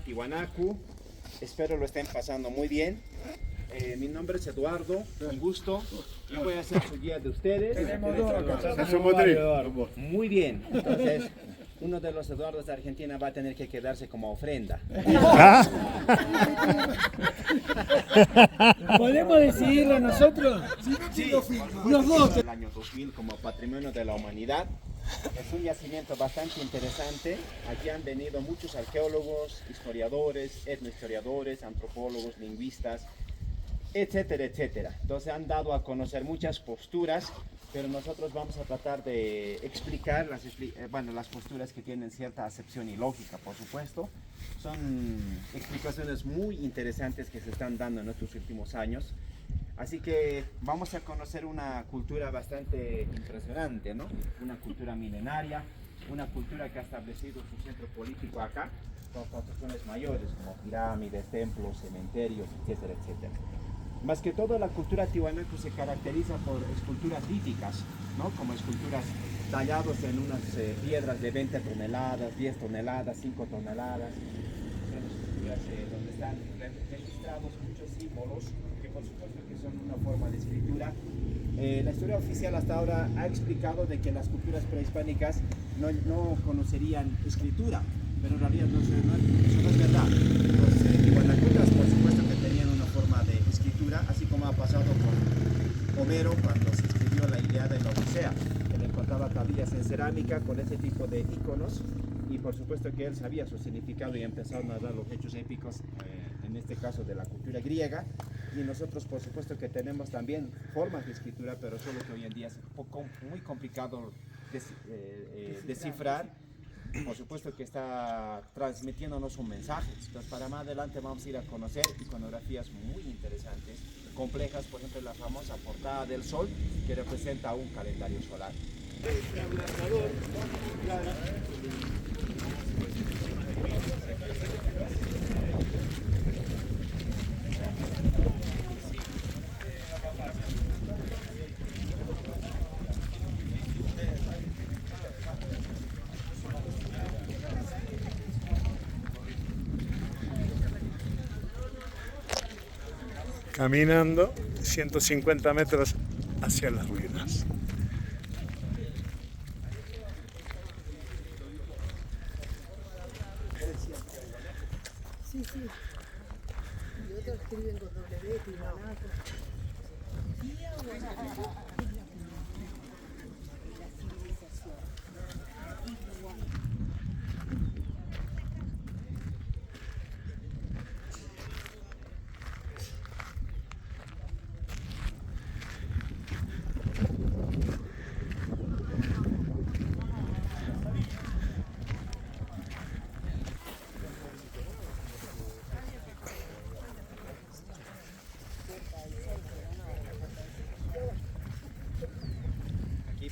Tiwanaku, espero lo estén pasando muy bien. Mi nombre es Eduardo, un gusto. Yo voy a ser su guía de ustedes. Muy bien, entonces uno de los Eduardos de Argentina va a tener que quedarse como ofrenda. ¿Podemos decidirlo nosotros? Sí, los dos. El año 2000 como Patrimonio de la Humanidad. Es un yacimiento bastante interesante. Aquí han venido muchos arqueólogos, historiadores, etnohistoriadores, antropólogos, lingüistas, etcétera, etcétera. Entonces han dado a conocer muchas posturas, pero nosotros vamos a tratar de explicar las posturas que tienen cierta acepción y lógica, por supuesto. Son explicaciones muy interesantes que se están dando en estos últimos años. Así que vamos a conocer una cultura bastante impresionante, ¿no? Una cultura milenaria, una cultura que ha establecido su centro político acá, con construcciones mayores como pirámides, templos, cementerios, etcétera, etcétera. Más que todo, la cultura tiwanaku se caracteriza por esculturas líticas, ¿no? Como esculturas talladas en unas piedras de 20 toneladas, 10 toneladas, 5 toneladas. Son esculturas donde están registrados muchos símbolos que por supuesto que son una forma de escritura. La historia oficial hasta ahora ha explicado de que las culturas prehispánicas no conocerían escritura, pero en realidad eso no es verdad. Los tiwanakutas por supuesto que tenían una forma de escritura, así como ha pasado con Homero cuando se escribió la Ilíada y la Odisea. Él encontraba tablillas en cerámica con ese tipo de iconos y por supuesto que él sabía su significado y empezó a narrar los hechos épicos, en este caso de la cultura griega. Y nosotros por supuesto que tenemos también formas de escritura, pero solo que hoy en día es muy complicado descifrar. Por supuesto que está transmitiéndonos un mensaje. Entonces para más adelante vamos a ir a conocer iconografías muy interesantes, complejas, por ejemplo la famosa portada del sol que representa un calendario solar. Caminando 150 metros hacia las ruinas. Sí, sí. Y otros escriben con W, Tiwanaku.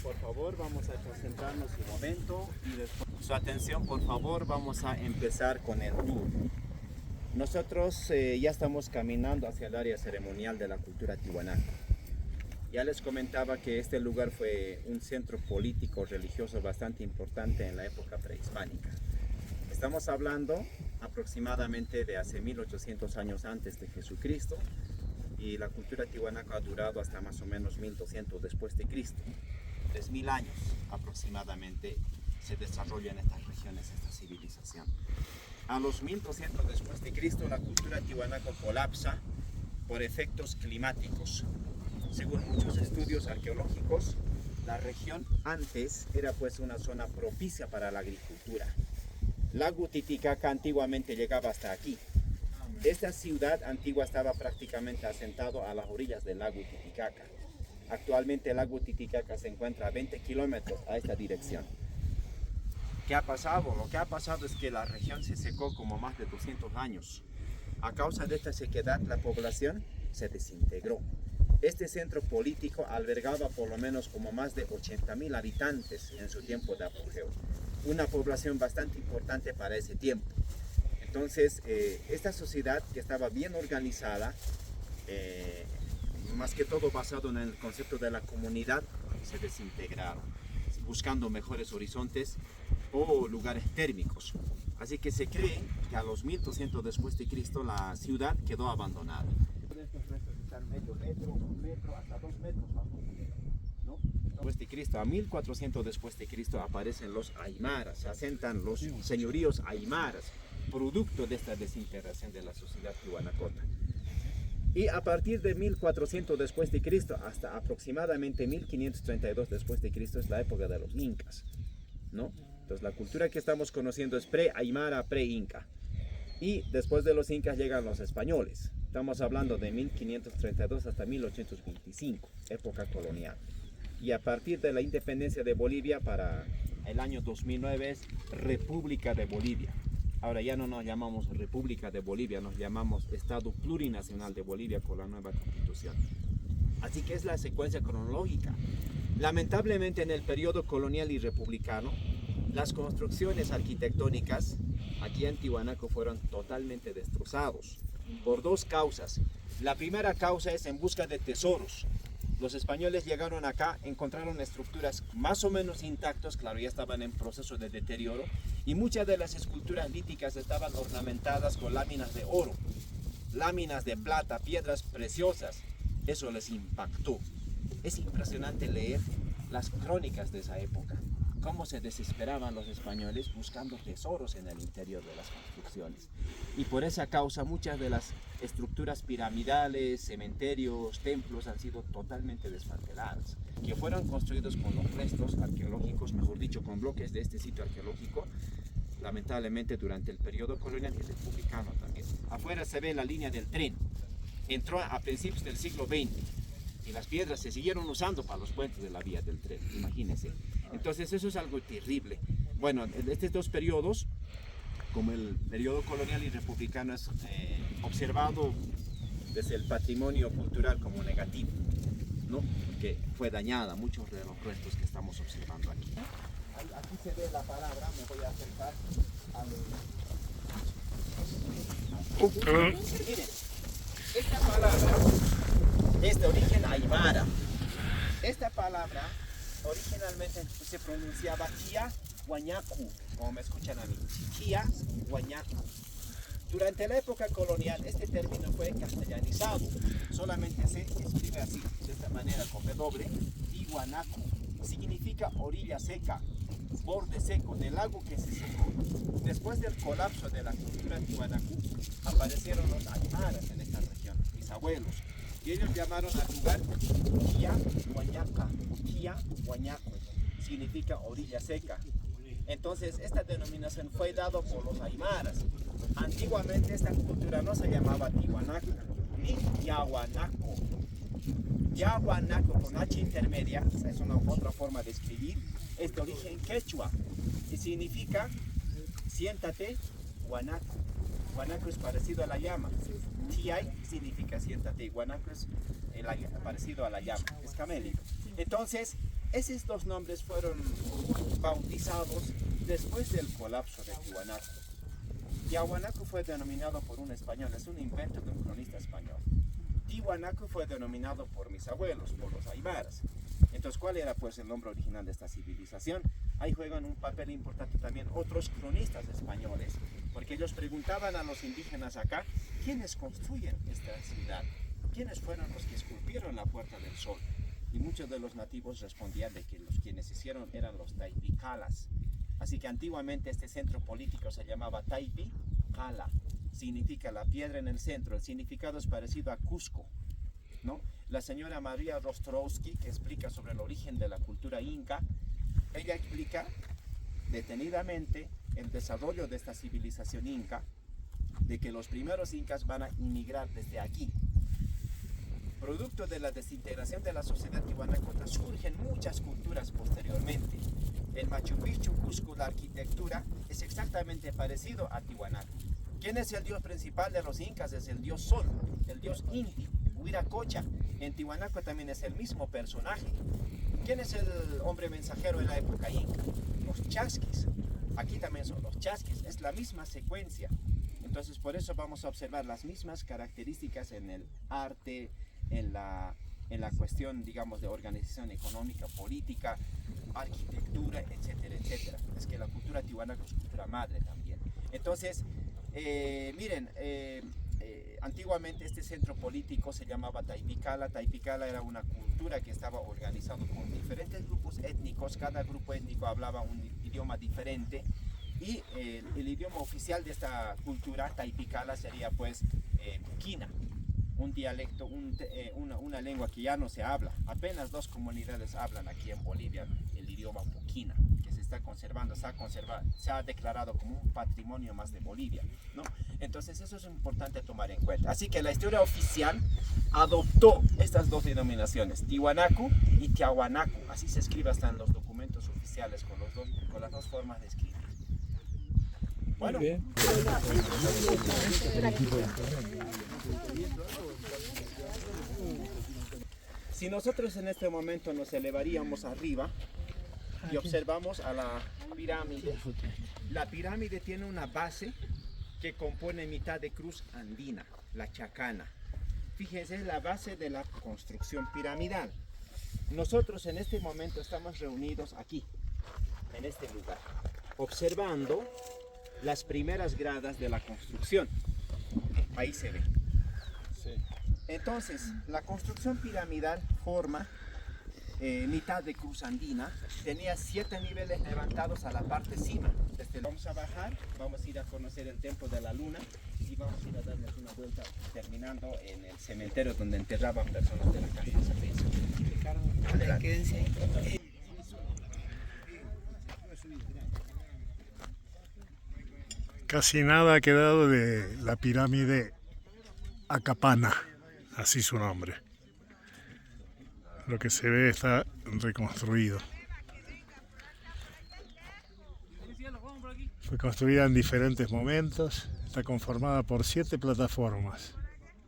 Por favor, vamos a concentrarnos un momento y después su atención, por favor, vamos a empezar con el tour. Nosotros ya estamos caminando hacia el área ceremonial de la cultura tiwanaku. Ya les comentaba que este lugar fue un centro político religioso bastante importante en la época prehispánica. Estamos hablando aproximadamente de hace 1800 años antes de Jesucristo y la cultura tiwanaku ha durado hasta más o menos 1200 después de Cristo. 3000 años aproximadamente se desarrolla en estas regiones esta civilización. A los 1200 después de Cristo la cultura tiwanaku colapsa por efectos climáticos. Según muchos estudios arqueológicos, la región antes era pues una zona propicia para la agricultura. Lago Titicaca antiguamente llegaba hasta aquí. Esta ciudad antigua estaba prácticamente asentado a las orillas del lago Titicaca. Actualmente el lago Titicaca se encuentra a 20 kilómetros a esta dirección. ¿Qué ha pasado? Lo que ha pasado es que la región se secó como más de 200 años. A causa de esta sequedad, la población se desintegró. Este centro político albergaba por lo menos como más de 80.000 habitantes en su tiempo de apogeo. Una población bastante importante para ese tiempo. Entonces, esta sociedad que estaba bien organizada, más que todo basado en el concepto de la comunidad, se desintegraron, buscando mejores horizontes o lugares térmicos. Así que se cree que a los 1200 después de Cristo la ciudad quedó abandonada. Estos restos están medio metro, un metro, hasta 2 metros bajo tierra, ¿no? Después de Cristo, a 1400 después de Cristo aparecen los aymaras, se asentan los señoríos aymaras, producto de esta desintegración de la sociedad tihuanacota. Y a partir de 1400 después de Cristo hasta aproximadamente 1532 después de Cristo es la época de los incas, ¿no? Entonces la cultura que estamos conociendo es pre-aymara, pre-inca. Y después de los incas llegan los españoles. Estamos hablando de 1532 hasta 1825, época colonial. Y a partir de la independencia de Bolivia para el año 2009 es República de Bolivia. Ahora ya no nos llamamos República de Bolivia, nos llamamos Estado Plurinacional de Bolivia con la nueva constitución. Así que es la secuencia cronológica. Lamentablemente en el periodo colonial y republicano, las construcciones arquitectónicas aquí en Tiwanaku fueron totalmente destrozados por 2 causas. La primera causa es en busca de tesoros. Los españoles llegaron acá, encontraron estructuras más o menos intactas, claro, ya estaban en proceso de deterioro, y muchas de las esculturas líticas estaban ornamentadas con láminas de oro, láminas de plata, piedras preciosas. Eso les impactó. Es impresionante leer las crónicas de esa época, cómo se desesperaban los españoles buscando tesoros en el interior de las construcciones. Y por esa causa muchas de las estructuras piramidales, cementerios, templos han sido totalmente desmanteladas, que fueron construidos con los restos arqueológicos, mejor dicho, con bloques de este sitio arqueológico, lamentablemente durante el periodo colonial y republicano también. Afuera se ve la línea del tren, entró a principios del siglo XX, y las piedras se siguieron usando para los puentes de la vía del tren, imagínense. Entonces eso es algo terrible. Bueno, estos 2 periodos, como el periodo colonial y republicano, es observado desde el patrimonio cultural como negativo, ¿no? Que fue dañada, muchos de los restos que estamos observando aquí. Aquí se ve la palabra, me voy a acercar al... Miren, esta palabra es de origen aymara. Esta palabra originalmente se pronunciaba Kia Huañacu, como me escuchan a mí, Kia Huañacu. Durante la época colonial este término fue castellanizado, solamente se escribe así, de esta manera con W, Tiwanaku. Significa orilla seca, borde seco, del lago que se secó. Después del colapso de la cultura tiwanaku, aparecieron los aymaras en esta región, mis abuelos, y ellos llamaron al lugar Kia Huañaca, Kia Huañacu, significa orilla seca. Entonces esta denominación fue dada por los aymaras. Antiguamente esta cultura no se llamaba Tiwanaku ni Yahuanaco. Yahuanaco con H intermedia, es una otra forma de escribir, es de origen quechua y significa siéntate, Huanaco. Huanaco es parecido a la llama. Tiay significa siéntate, Huanaco es parecido a la llama, es camélico. Entonces, esos 2 nombres fueron bautizados después del colapso de Tiwanaku. Yahuanaco fue denominado por un español, es un invento de un cronista español. Tiwanaku fue denominado por mis abuelos, por los aymaras. Entonces, ¿cuál era pues el nombre original de esta civilización? Ahí juegan un papel importante también otros cronistas españoles, porque ellos preguntaban a los indígenas acá, ¿quiénes construyen esta ciudad? ¿Quiénes fueron los que esculpieron la Puerta del Sol? Y muchos de los nativos respondían de que los quienes hicieron eran los Taipicalas. Así que antiguamente este centro político se llamaba Taipicala. Significa la piedra en el centro. El significado es parecido a Cusco, ¿no? La señora María Rostrowski, que explica sobre el origen de la cultura inca, ella explica detenidamente el desarrollo de esta civilización inca, de que los primeros incas van a inmigrar desde aquí. Producto de la desintegración de la sociedad tiwanacota surgen muchas culturas posteriormente. En Machu Picchu, Cusco, la arquitectura es exactamente parecido a Tiwanaku. ¿Quién es el dios principal de los incas? Es el dios Sol, el dios Inti, Huiracocha. En Tiwanaku también es el mismo personaje. ¿Quién es el hombre mensajero en la época inca? Los chasquis. Aquí también son los chasquis, es la misma secuencia. Entonces por eso vamos a observar las mismas características en el arte, en la cuestión, digamos, de organización económica, política, arquitectura, etcétera, etcétera. Es que la cultura tiwanaku es cultura madre también. Entonces, miren, antiguamente este centro político se llamaba Taipicala. Taipicala era una cultura que estaba organizada por diferentes grupos étnicos. Cada grupo étnico hablaba un idioma diferente. Y el idioma oficial de esta cultura, Taipicala, sería pues Puquina, un dialecto, una lengua que ya no se habla. Apenas 2 comunidades hablan aquí en Bolivia el idioma Puquina, que se está conservando, se ha declarado como un patrimonio más de Bolivia, ¿no? Entonces eso es importante tomar en cuenta. Así que la historia oficial adoptó estas 2 denominaciones, Tiwanaku y Tiahuanacu. Así se escribe hasta en los documentos oficiales con las 2 formas de escribir. Bueno. Si nosotros en este momento nos elevaríamos arriba y observamos a la pirámide tiene una base que compone mitad de cruz andina, la chacana. Fíjense, es la base de la construcción piramidal. Nosotros en este momento estamos reunidos aquí, en este lugar, observando las primeras gradas de la construcción. Ahí se ve. Sí. Entonces, la construcción piramidal forma mitad de cruz andina. Tenía 7 niveles levantados a la parte cima. Vamos a bajar, vamos a ir a conocer el templo de la luna y vamos a ir a darnos una vuelta terminando en el cementerio donde enterraban personas de la calle de San Luis. Adelante. Casi nada ha quedado de la pirámide Acapana, así su nombre. Lo que se ve está reconstruido. Fue construida en diferentes momentos, está conformada por 7 plataformas.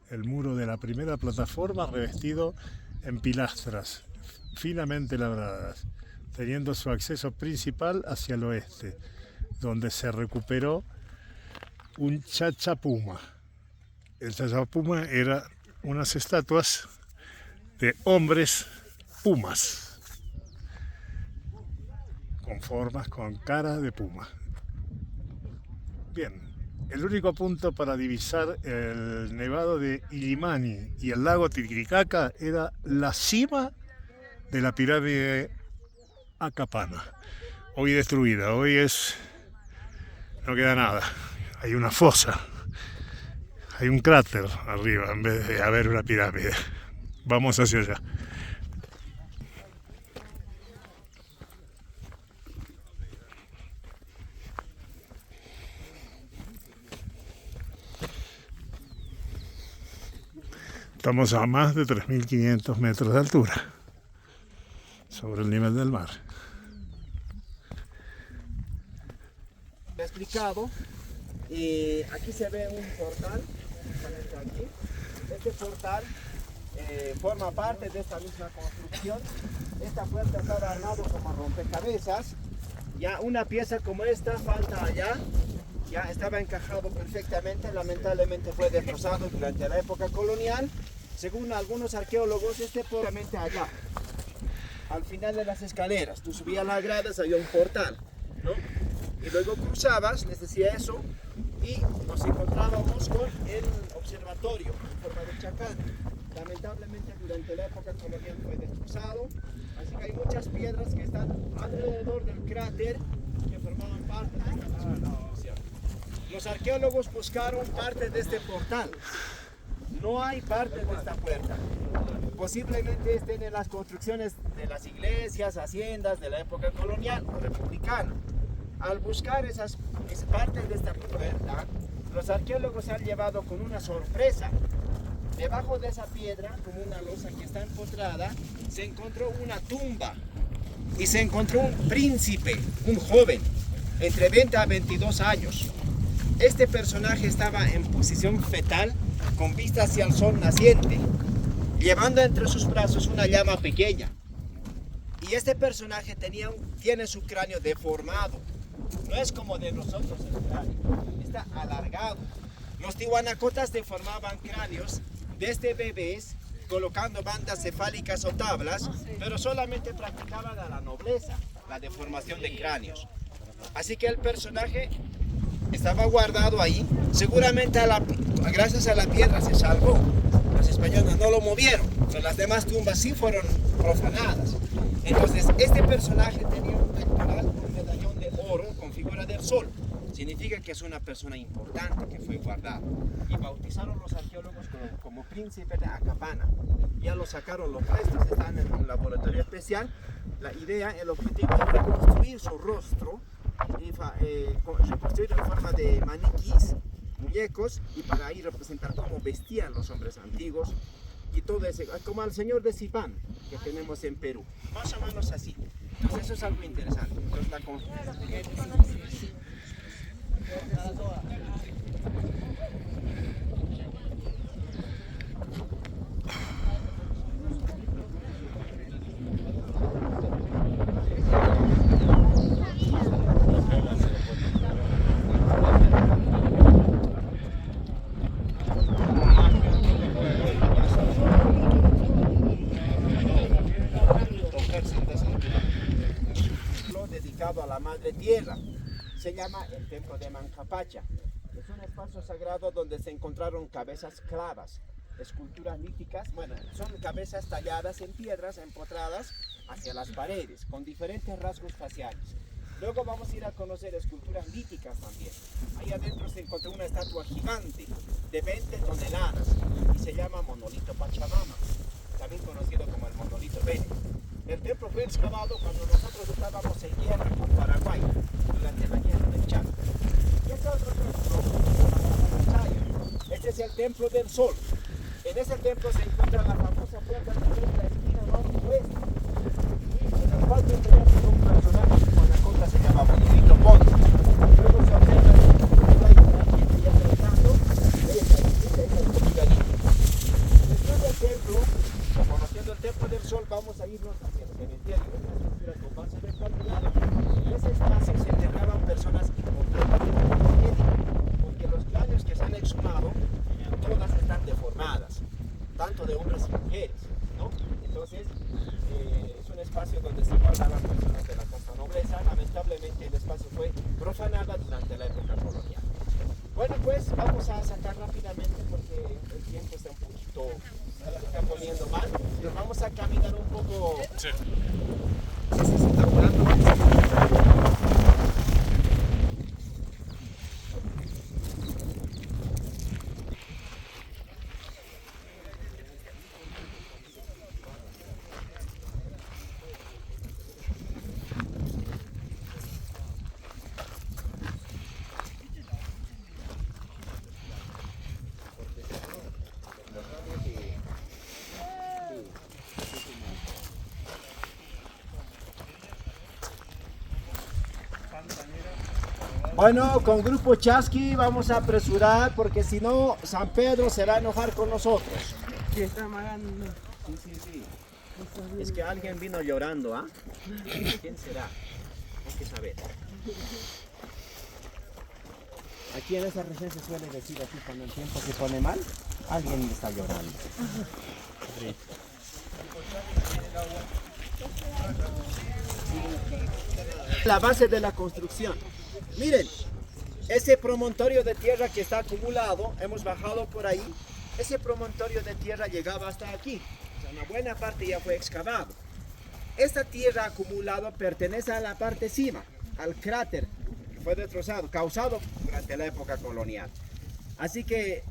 El muro de la primera plataforma revestido en pilastras finamente labradas, teniendo su acceso principal hacia el oeste, donde se recuperó un chachapuma. El chachapuma era unas estatuas de hombres pumas, con formas, con cara de puma. Bien, el único punto para divisar el nevado de Illimani y el lago Titicaca era la cima de la pirámide Acapana, hoy destruida, hoy no queda nada. Hay una fosa, hay un cráter arriba en vez de haber una pirámide. Vamos hacia allá. Estamos a más de 3.500 metros de altura sobre el nivel del mar. He explicado. Aquí se ve un portal, aquí. Este portal forma parte de esta misma construcción. Esta puerta estaba armada como rompecabezas. Ya una pieza como esta falta allá. Ya estaba encajado perfectamente, lamentablemente fue destrozado durante la época colonial. Según algunos arqueólogos, probablemente allá, al final de las escaleras. Tú subías las gradas, había un portal, ¿no? Y luego cruzabas, les decía eso, y nos encontrábamos con el observatorio en forma de chacán. Lamentablemente durante la época colonial fue destrozado, así que hay muchas piedras que están alrededor del cráter que formaban parte de esta construcción. Los arqueólogos buscaron parte de este portal. No hay parte de esta puerta. Posiblemente estén en las construcciones de las iglesias, haciendas de la época colonial o republicana. Al buscar esas partes de esta puerta, los arqueólogos se han llevado con una sorpresa. Debajo de esa piedra, como una losa que está empotrada, se encontró una tumba y se encontró un príncipe, un joven, entre 20 a 22 años. Este personaje estaba en posición fetal, con vista hacia el sol naciente, llevando entre sus brazos una llama pequeña. Y este personaje tiene su cráneo deformado. No es como de nosotros el cráneo, está alargado. Los tiwanacotas deformaban cráneos desde bebés, colocando bandas cefálicas o tablas, pero solamente practicaban a la nobleza la deformación de cráneos. Así que el personaje estaba guardado ahí. Seguramente gracias a la piedra se salvó. Los españoles no lo movieron, pero las demás tumbas sí fueron profanadas. Entonces, este personaje tenía un pectoral con medallón de oro con figura del sol. Significa que es una persona importante que fue guardada. Y bautizaron los arqueólogos como príncipe de Acapana. Ya lo sacaron los restos, están en un laboratorio especial. La idea, el objetivo es reconstruir su rostro, y reconstruirlo en forma de maniquís, muñecos, y para ahí representar cómo vestían los hombres antiguos. Y todo ese, como al señor de Zipán que tenemos en Perú, más o menos así. Entonces eso es algo interesante. Entonces, dedicado a la Madre Tierra. Se llama el Templo de Mancapacha. Es un espacio sagrado donde se encontraron cabezas clavas, esculturas líticas, bueno, son cabezas talladas en piedras empotradas hacia las paredes, con diferentes rasgos faciales. Luego vamos a ir a conocer esculturas líticas también. Ahí adentro se encontró una estatua gigante de 20 toneladas y se llama Monolito Pachamama, también conocido como el Monolito Bene. El templo fue excavado cuando nosotros estábamos en guerra con Paraguay, durante la guerra del Chaco. Y este otro templo, este es el Templo del Sol. En ese templo se encuentra la famosa puerta de la esquina norte-oeste, en el cual tenemos un personaje con la contra se llama Monolito Ponte. Luego se observa que ya tratando de esa escultura. Después del templo, conociendo el Templo del Sol, vamos a irnos hacia el cementerio, una estructura con base rectangular. En ese espacio se enterraban personas importantes, porque los cráneos que se han exhumado, todas están deformadas, tanto de hombres y mujeres, ¿no? Entonces, es un espacio donde se guardaban personas de la casta nobleza. Lamentablemente el espacio fue profanado durante la época colonial. Bueno, pues vamos a sacar rápidamente porque el tiempo está un poquito, se está poniendo mal. Nos vamos a caminar un poco. Sí. Se está volando. Bueno, con Grupo Chasqui vamos a apresurar porque si no San Pedro se va a enojar con nosotros. ¿Qué está amagando? Sí. Es que alguien vino llorando, ¿ah? ¿Quién será? Hay que saber. Aquí en esa región se suele decir así cuando el tiempo se pone mal, alguien está llorando. Sí. La base de la construcción. Miren, ese promontorio de tierra que está acumulado, hemos bajado por ahí, ese promontorio de tierra llegaba hasta aquí, o sea, una buena parte ya fue excavado. Esta tierra acumulada pertenece a la parte cima, al cráter que fue destrozado, causado durante la época colonial. Así que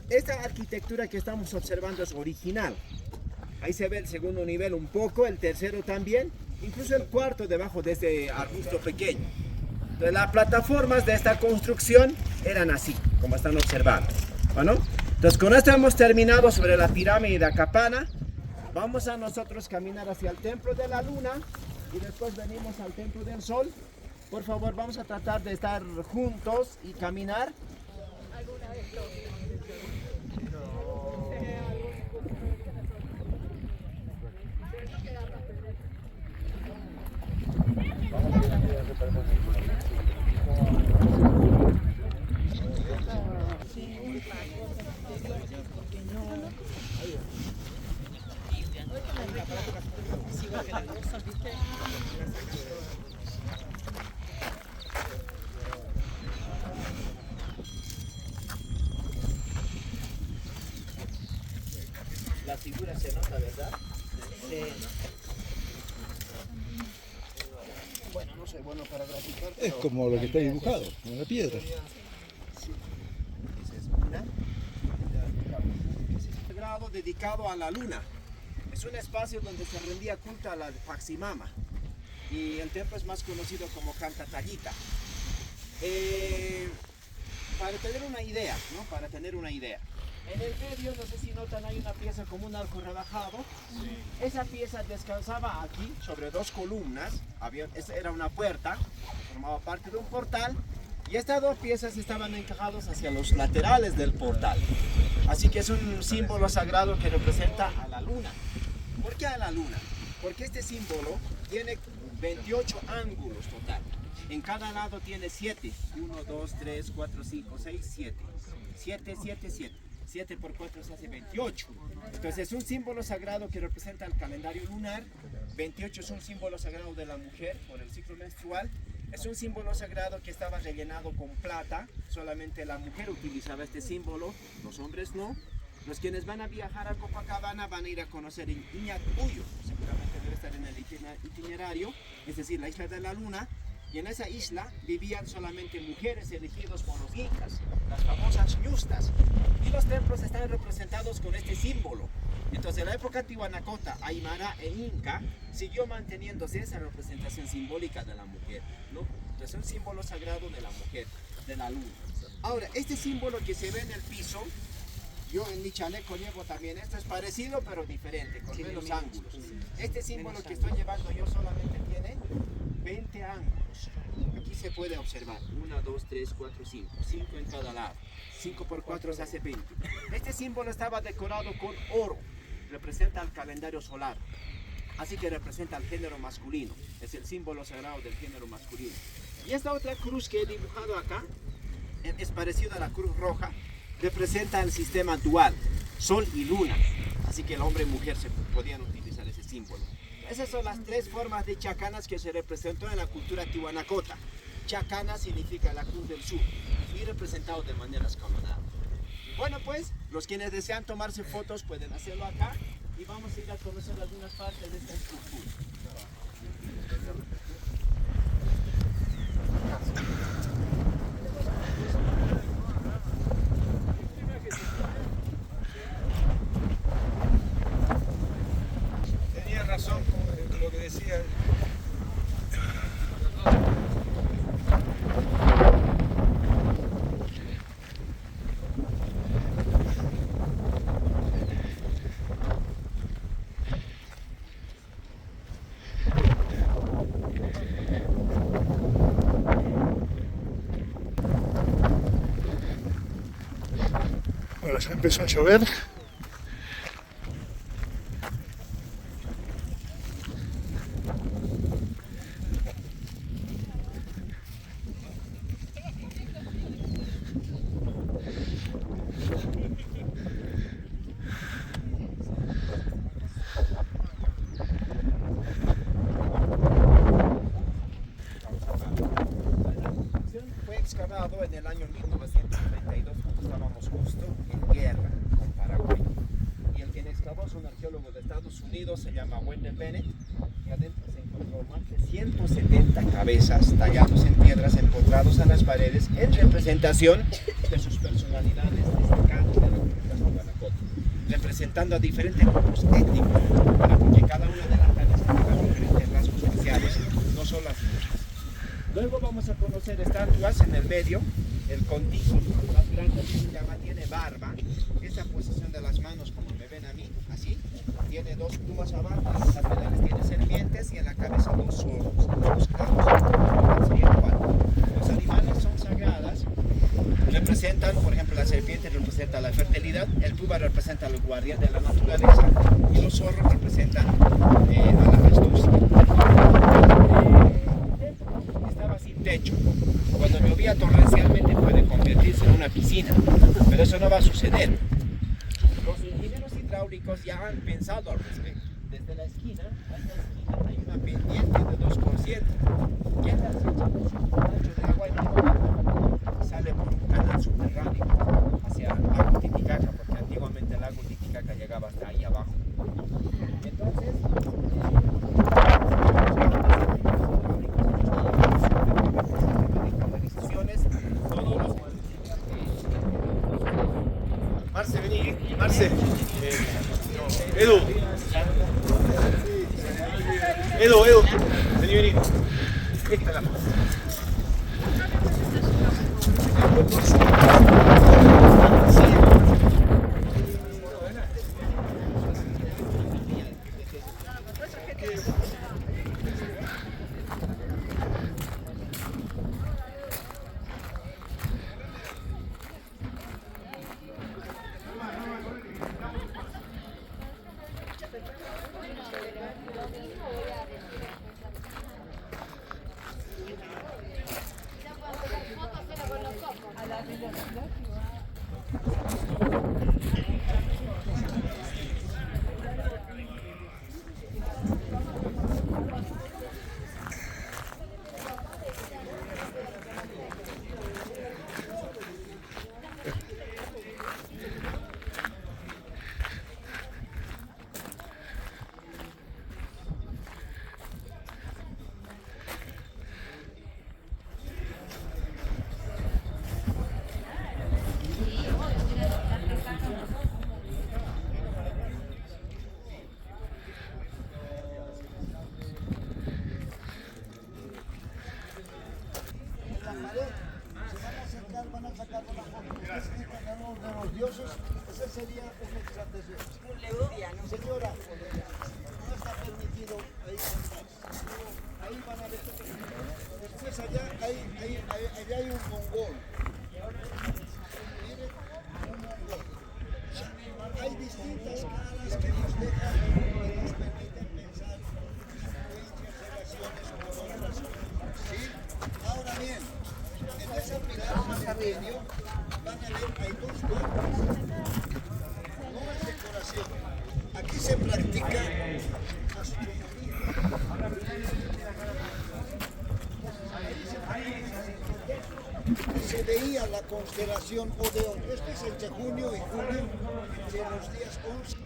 esta arquitectura que estamos observando es original. Ahí se ve el segundo nivel un poco, el tercero también, incluso el cuarto debajo de este arbusto pequeño. Entonces, las plataformas de esta construcción eran así, como están observando. Bueno, entonces con esto hemos terminado sobre la pirámide de Acapana. Vamos a nosotros caminar hacia el Templo de la Luna y después venimos al Templo del Sol. Por favor, vamos a tratar de estar juntos y caminar. La figura se nota, ¿verdad? Bueno, no soy bueno para graficar. Es como lo que está dibujado, en la piedra. Sagrado dedicado a la luna. Es un espacio donde se rendía culto a la Paximama. Y el templo es más conocido como Cantatallita. Para tener una idea, ¿no? Para tener una idea. En el medio, no sé si notan, hay una pieza como un arco rebajado. Sí. Esa pieza descansaba aquí sobre dos columnas. Esa era una puerta, formaba parte de un portal. Y estas dos piezas estaban encajadas hacia los laterales del portal. Así que es un símbolo sagrado que representa a la luna. ¿Por qué a la luna? Porque este símbolo tiene 28 ángulos total. En cada lado tiene 7. 1, 2, 3, 4, 5, 6, 7. 7, 7, 7. 7 por 4 se hace 28. Entonces es un símbolo sagrado que representa el calendario lunar. 28 es un símbolo sagrado de la mujer por el ciclo menstrual. Es un símbolo sagrado que estaba rellenado con plata. Solamente la mujer utilizaba este símbolo, los hombres no. Los quienes van a viajar a Copacabana van a ir a conocer Iñatuyo. Seguramente debe estar en el itinerario, es decir, la isla de la luna. Y en esa isla vivían solamente mujeres elegidas por los incas, las famosas ñustas. Y los templos están representados con este símbolo. Entonces en la época tihuanacota, aymara e inca siguió manteniéndose esa representación simbólica de la mujer, ¿no? Entonces es un símbolo sagrado de la mujer, de la luna. Ahora, este símbolo que se ve en el piso, yo en mi chaleco llevo también, esto es parecido pero diferente, con menos ángulos. Este símbolo que estoy llevando yo solamente tiene 20 ángulos. Aquí se puede observar 1, 2, 3, 4, 5, 5 en cada lado. 5 por 4 se hace 20. Este símbolo estaba decorado con oro, representa el calendario solar, así que representa al género masculino, es el símbolo sagrado del género masculino. Y esta otra cruz que he dibujado acá es parecida a la cruz roja, representa el sistema dual, sol y luna, así que el hombre y mujer se podían utilizar ese símbolo. Esas son las tres formas de chacanas que se representó en la cultura tihuanacota. Chacana significa la cruz del sur y representado de manera escalonada. Bueno, pues los quienes desean tomarse fotos pueden hacerlo acá y vamos a ir a conocer algunas partes de esta estructura. Tenía razón con lo que decía. Bueno, ya empezó a llover. Fue excavado en el año 1932 cuando estábamos justo en guerra con Paraguay. Y el quien excavó es un arqueólogo de Estados Unidos, se llama Wendell Bennett, y adentro se encontró más de 170 cabezas tallados en piedras empotrados a las paredes en representación de sus personalidades destacadas de la cultura tihuanacota, representando a diferentes grupos étnicos, porque cada una de las cabezas tiene diferentes rasgos faciales, no solo las mujeres. Luego vamos a conocer estatuas en el medio, el contigo más grande que se llama, tiene barba, esa posición de las manos como me ven a mí, así, tiene dos plumas abajo, en las laterales tiene serpientes y en la cabeza dos zorros, dos clavos, serían 4. Los animales son sagradas, representan, por ejemplo, la serpiente representa la fertilidad, el puma representa al guardián de la naturaleza y los zorros representan a la astucia. Estaba sin techo. Cuando llovía torrencialmente puede convertirse en una piscina, pero eso no va a suceder. Los ingenieros hidráulicos ya han pensado al respecto. Desde la esquina a esta esquina hay una pendiente de 2%. ¿Qué hace? Un ancho de agua enorme sale por un canal subterráneo hacia el lago Titicaca, porque antiguamente el lago Titicaca llegaba hasta ahí abajo. Marce, vení. Marce. Edu. Edu. Vení. Esta es la foto. Ese sería un extraterrestre. Un leuriano. Señora, no está permitido ahí sentarse. Ahí van a ver. Después allá hay un mongol. Miren, un mongol. Hay distintas caras que nos dejan, que nos permiten pensar en relaciones o colaboraciones. ¿Sí? Ahora bien, en esa pirámide de medio van a ver, hay dos cuerpos. No es decoración. Aquí se practica astronomía. Se veía la constelación Odeón. Este es entre junio y julio, de los días 11.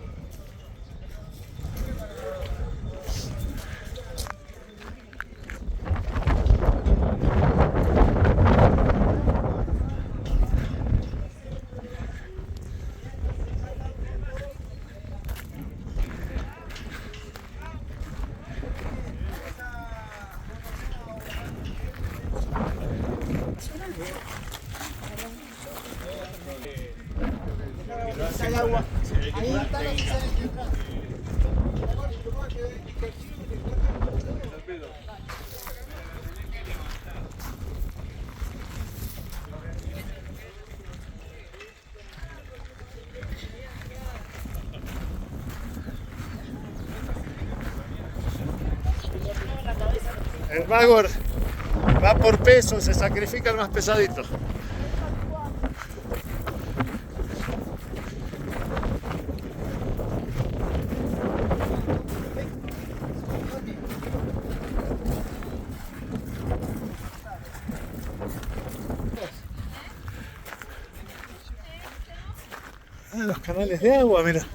El mago va por peso, se sacrifica el más pesadito. Los canales de agua, mira.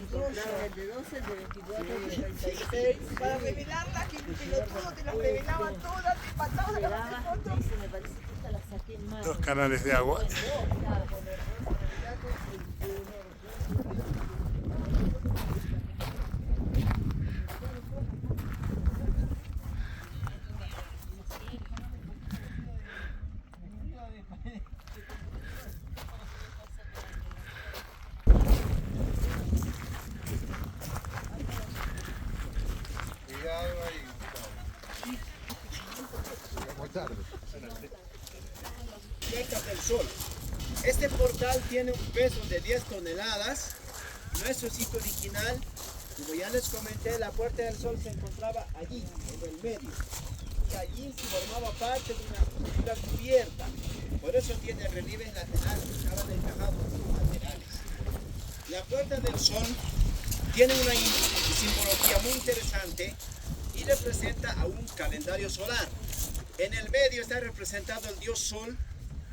El de 12, el de 24, el de 36. Para revelarla, que el pelotudo te las revelaban todas, te mataban a hacer fotos. Dice, me parece que esta la saqué en mano. Los canales de agua. Puertas del Sol. Este portal tiene un peso de 10 toneladas. Nuestro sitio original, como ya les comenté, la Puerta del Sol se encontraba allí, en el medio. Y allí se formaba parte de una estructura cubierta. Por eso tiene relieves laterales, estaban encajados en laterales. La Puerta del Sol tiene una simbología muy interesante y representa a un calendario solar. En el medio está representado el dios Sol.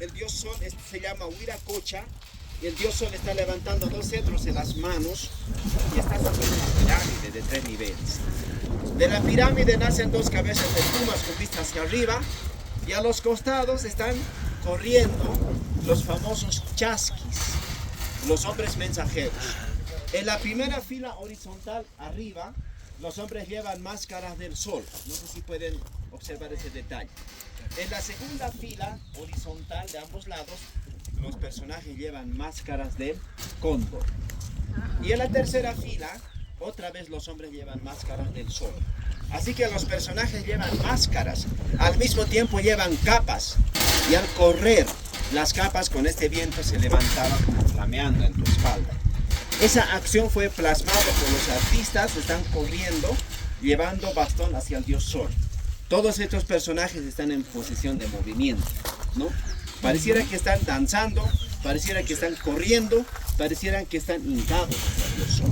El dios Sol se llama Huiracocha. Y el dios Sol está levantando dos cetros en las manos y está haciendo una pirámide de 3 niveles. De la pirámide nacen dos cabezas de plumas con vista hacia arriba Y a los costados están corriendo los famosos chasquis, los hombres mensajeros. En la primera fila horizontal arriba, los hombres llevan máscaras del sol. No sé si pueden observar ese detalle. En la segunda fila horizontal de ambos lados, los personajes llevan máscaras del cóndor. Y en la tercera fila, otra vez los hombres llevan máscaras del sol. Así que los personajes llevan máscaras, al mismo tiempo llevan capas. Y al correr, las capas con este viento se levantaban como flameando en tu espalda. Esa acción fue plasmada por los artistas, están corriendo, llevando bastón hacia el dios sol. Todos estos personajes están en posición de movimiento, ¿no? Pareciera que están danzando, pareciera que están corriendo, pareciera que están hincados hacia el dios sol.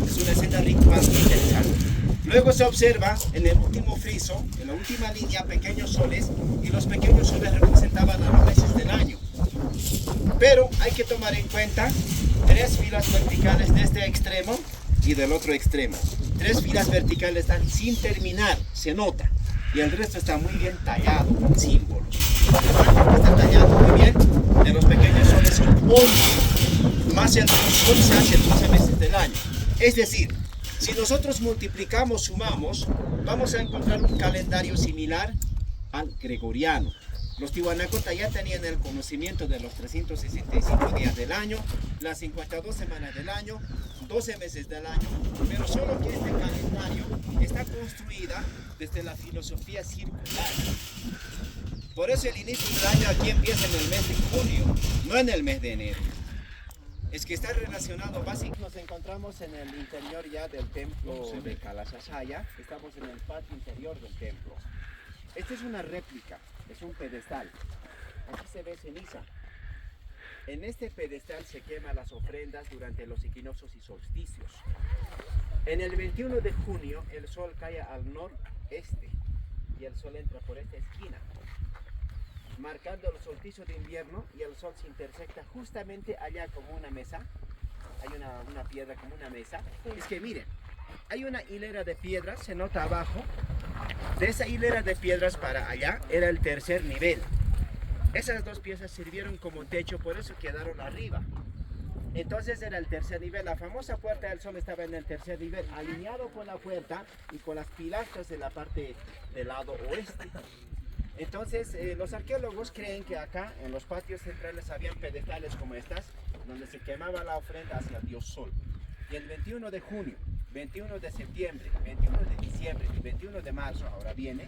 Es una escena ritual interesante. Luego se observa en el último friso, en la última línea, pequeños soles, y los pequeños soles representaban a los meses del año. Pero hay que tomar en cuenta 3 filas verticales de este extremo y del otro extremo. 3 filas verticales están sin terminar, se nota. Y el resto está muy bien tallado con símbolos. Está tallado muy bien. De los pequeños soles son 11. Más el sol se hace 12 meses del año. Es decir, si nosotros multiplicamos, sumamos, vamos a encontrar un calendario similar al gregoriano. Los Tiwanacotas ya tenían el conocimiento de los 365 días del año, las 52 semanas del año, 12 meses del año, pero solo que este calendario está construida desde la filosofía circular. Por eso el inicio del año aquí empieza en el mes de junio, no en el mes de enero. Es que está relacionado básicamente. Nos encontramos en el interior ya del templo de Kalasasaya, estamos en el patio interior del templo. Esta es una réplica, es un pedestal. Aquí se ve ceniza. En este pedestal se queman las ofrendas durante los equinoccios y solsticios. En el 21 de junio el sol cae al noreste y el sol entra por esta esquina, marcando el solsticio de invierno, y el sol se intersecta justamente allá como una mesa. Hay una piedra como una mesa. Es que miren, hay una hilera de piedras, se nota abajo. De esa hilera de piedras para allá era el tercer nivel. Esas 2 piezas sirvieron como techo, por eso quedaron arriba. Entonces era el tercer nivel. La famosa puerta del sol estaba en el tercer nivel, alineado con la puerta y con las pilastras de la parte del lado oeste. Entonces los arqueólogos creen que acá en los patios centrales habían pedestales como estas, donde se quemaba la ofrenda hacia el dios sol. Y el 21 de junio, 21 de septiembre, 21 de diciembre y 21 de marzo, ahora viene,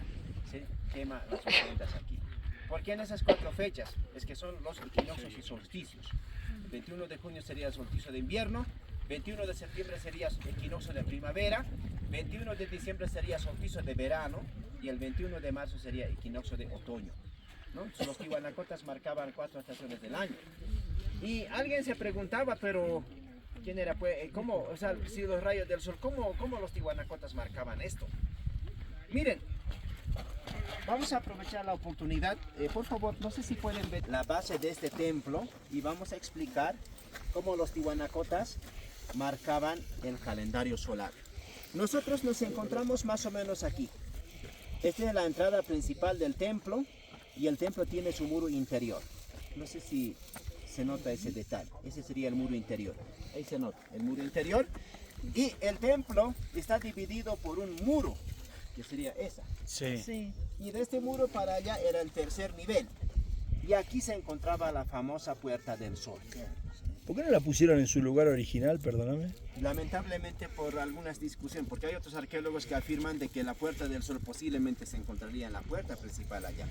se quema las ofrendas aquí. ¿Por qué en esas 4 fechas? Es que son los equinoccios y solsticios. El 21 de junio sería el solsticio de invierno, 21 de septiembre sería equinoccio de primavera, 21 de diciembre sería solsticio de verano y el 21 de marzo sería equinoccio de otoño, ¿no? Los Tiwanacotas marcaban 4 estaciones del año. Y alguien se preguntaba, pero ¿quién era? Pues, ¿cómo? O sea, si los rayos del sol, ¿cómo los Tiwanacotas marcaban esto? Miren, vamos a aprovechar la oportunidad. Por favor, no sé si pueden ver la base de este templo y vamos a explicar cómo los Tiwanacotas marcaban el calendario solar. Nosotros nos encontramos más o menos aquí. Esta es la entrada principal del templo y el templo tiene su muro interior. No sé si se nota ese detalle. Ese sería el muro interior. Ahí se nota el muro interior. Y el templo está dividido por un muro, que sería esa. Sí. Y de este muro para allá era el tercer nivel. Y aquí se encontraba la famosa Puerta del Sol. ¿Por qué no la pusieron en su lugar original, perdóname? Lamentablemente por algunas discusiones, porque hay otros arqueólogos que afirman de que la Puerta del Sol posiblemente se encontraría en la puerta principal allá.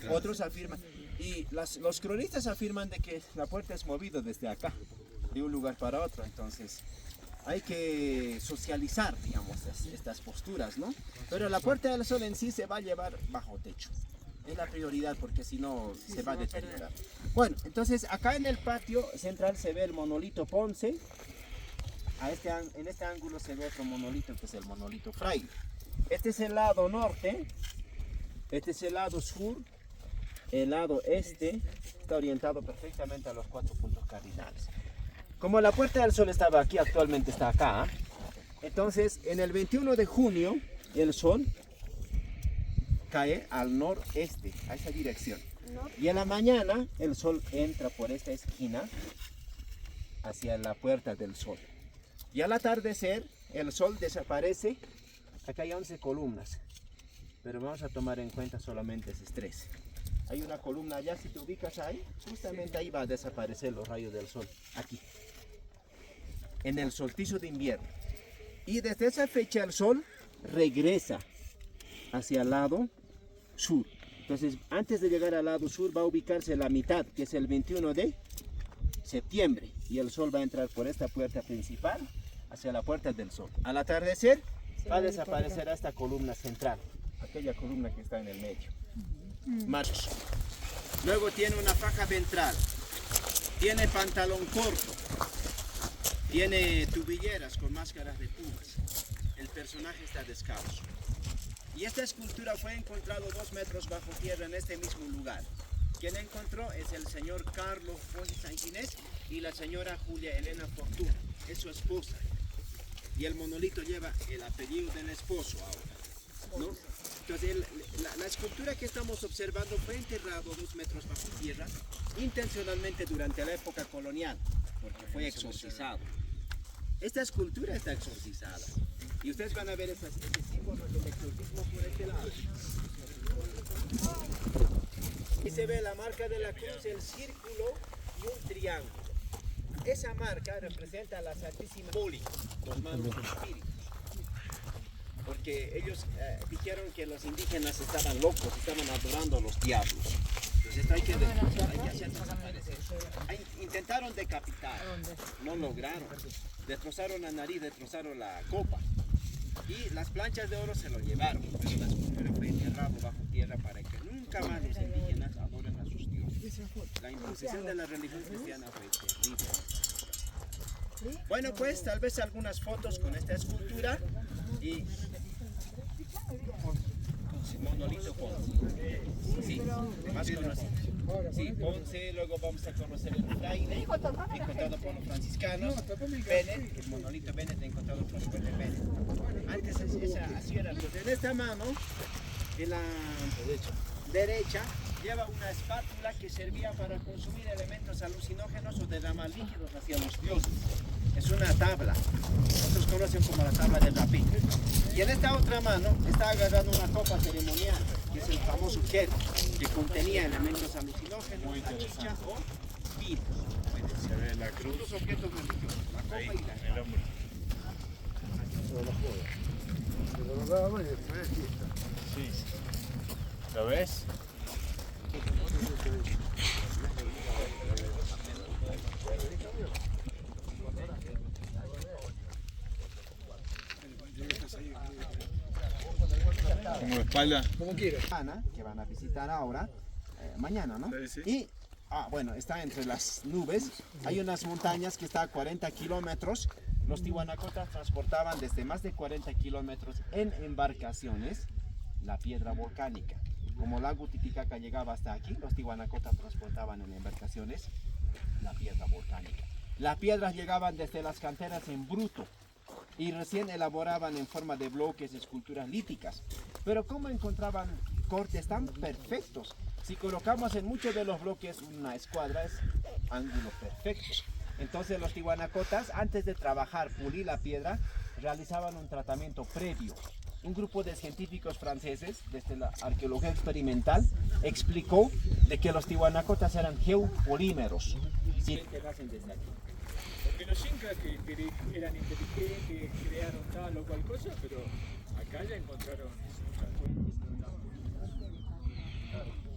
Otros afirman, y los cronistas afirman de que la puerta es movida desde acá, de un lugar para otro. Entonces hay que socializar, digamos, estas posturas, ¿no? Pero la Puerta del Sol en sí se va a llevar bajo techo. Es la prioridad, porque si no se va a deteriorar. Bueno, entonces acá en el patio central se ve el monolito Ponce. En este ángulo se ve otro monolito, que es el monolito Fraile. Este es el lado norte, este es el lado sur, el lado este está orientado perfectamente a los 4 puntos cardinales. Como la Puerta del Sol estaba aquí, actualmente está acá. Entonces, en el 21 de junio, el sol cae al noreste, a esa dirección. Y en la mañana el sol entra por esta esquina hacia la puerta del sol. Y al atardecer el sol desaparece. Acá hay 11 columnas, pero vamos a tomar en cuenta solamente esas 3. Hay una columna allá, si te ubicas ahí, justamente ahí va a desaparecer los rayos del sol, aquí, en el solsticio de invierno. Y desde esa fecha el sol regresa hacia el lado sur. Entonces, antes de llegar al lado sur va a ubicarse la mitad, que es el 21 de septiembre. Y el sol va a entrar por esta puerta principal hacia la puerta del sol. Al atardecer va a desaparecer esta columna central, aquella columna que está en el medio. Machos. Luego tiene una faja ventral, tiene pantalón corto, tiene tubilleras con máscaras de pumas. El personaje está descalzo. Y esta escultura fue encontrada 2 metros bajo tierra en este mismo lugar. Quien encontró es el señor Carlos Fonsi Sanguinés y la señora Julia Elena Fortuna, es su esposa. Y el monolito lleva el apellido del esposo ahora, ¿no? Entonces la escultura que estamos observando fue enterrado 2 metros bajo tierra intencionalmente durante la época colonial, porque fue exorcizado. Esta escultura está exorcizada. Y ustedes van a ver ese símbolo del exorcismo por este lado. Y se ve la marca de la cruz, el círculo y un triángulo. Esa marca representa a la Santísima Poli, los malos espíritus. Porque ellos dijeron que los indígenas estaban locos, estaban adorando a los diablos. Entonces hay que hacer desaparecer. Intentaron decapitar, no lograron. Destrozaron la nariz, destrozaron la copa. Y las planchas de oro se lo llevaron, pero la escultura fue enterrada bajo tierra para que nunca más los indígenas adoren a sus dioses. La imposición de la religión cristiana fue terrible. Bueno, pues tal vez algunas fotos con esta escultura y monolito Ponce. Sí, más conocido. Sí, Ponce, luego vamos a conocer el fraile, encontrado por los franciscanos, Bennett, el monolito Bennett encontrado por los Bennett. Antes así era. Entonces, en esta mano, en la derecha, lleva una espátula que servía para consumir elementos alucinógenos o derramar líquidos hacia los dioses. Es una tabla, otros conocen como la tabla de Rapí. Y en esta otra mano está agarrando una copa ceremonial, que es el famoso jet, que contenía elementos alucinógenos, chicha o vino. Se ve la cruz. Los objetos religiosos, la copa y la en el hombro. Sí. ¿Lo ves? Como espalda. Como quieras. que van a visitar ahora, mañana, ¿no? Sí. Y, bueno, está entre las nubes, hay unas montañas que están a 40 kilómetros. Los tihuanacotas transportaban desde más de 40 kilómetros en embarcaciones la piedra volcánica. Como el lago Titicaca llegaba hasta aquí, los tihuanacotas transportaban en embarcaciones la piedra volcánica. Las piedras llegaban desde las canteras en bruto y recién elaboraban en forma de bloques esculturas líticas. Pero ¿cómo encontraban cortes tan perfectos? Si colocamos en muchos de los bloques una escuadra, es ángulo perfecto. Entonces los tihuanacotas, antes de trabajar, pulir la piedra, realizaban un tratamiento previo. Un grupo de científicos franceses, desde la arqueología experimental, explicó de que los tihuanacotas eran geopolímeros. Sí. Porque los incas que eran inteligentes, que crearon tal o cual cosa, pero acá ya encontraron muchas cosas.